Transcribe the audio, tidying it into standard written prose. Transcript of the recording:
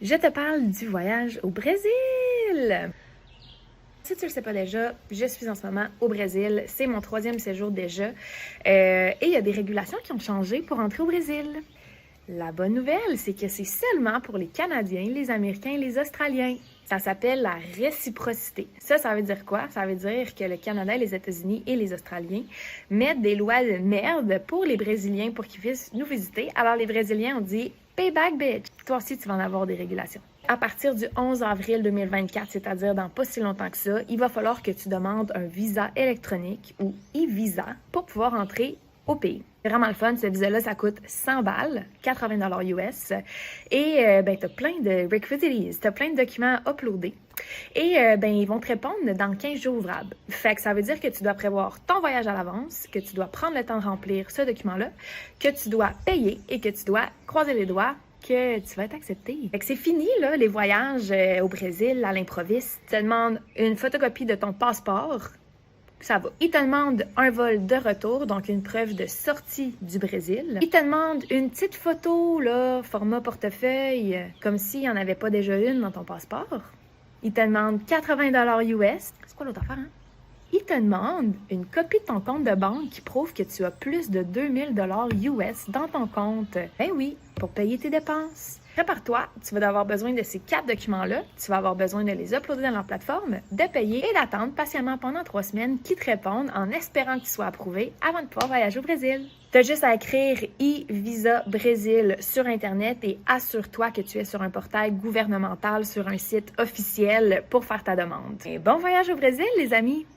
Je te parle du voyage au Brésil! Si tu ne le sais pas déjà, je suis en ce moment au Brésil. C'est mon 3e séjour déjà. Et il y a des régulations qui ont changé pour entrer au Brésil. La bonne nouvelle, c'est que c'est seulement pour les Canadiens, les Américains et les Australiens. Ça s'appelle la réciprocité. Ça veut dire quoi? Ça veut dire que le Canada, les États-Unis et les Australiens mettent des lois de merde pour les Brésiliens pour qu'ils puissent nous visiter. Alors les Brésiliens ont dit « Payback, bitch! » Toi aussi, tu vas en avoir des régulations. À partir du 11 avril 2024, c'est-à-dire dans pas si longtemps que ça, il va falloir que tu demandes un visa électronique ou e-visa pour pouvoir entrer au pays. C'est vraiment le fun. Ce visa-là, ça coûte 100 balles, 80 $ US. Et tu as plein de requisites, tu as plein de documents à uploader. Et ils vont te répondre dans 15 jours ouvrables. Fait que ça veut dire que tu dois prévoir ton voyage à l'avance, que tu dois prendre le temps de remplir ce document-là, que tu dois payer et que tu dois croiser les doigts que tu vas être accepté. Fait que c'est fini, là, les voyages au Brésil à l'improviste. Tu te demandes une photocopie de ton passeport. Ça va. Il te demande un vol de retour, donc une preuve de sortie du Brésil. Il te demande une petite photo, là, format portefeuille, comme s'il n'y en avait pas déjà une dans ton passeport. Il te demande 80 $ US. C'est quoi l'autre affaire, hein? Il te demande une copie de ton compte de banque qui prouve que tu as plus de 2000 $ US dans ton compte. Ben oui, pour payer tes dépenses. Prépare-toi, tu vas avoir besoin de ces 4 documents-là, tu vas avoir besoin de les uploader dans leur plateforme, de payer et d'attendre patiemment pendant 3 semaines qu'ils te répondent en espérant qu'ils soient approuvés avant de pouvoir voyager au Brésil. Tu as juste à écrire e-visa Brésil sur Internet et assure-toi que tu es sur un portail gouvernemental sur un site officiel pour faire ta demande. Et bon voyage au Brésil, les amis!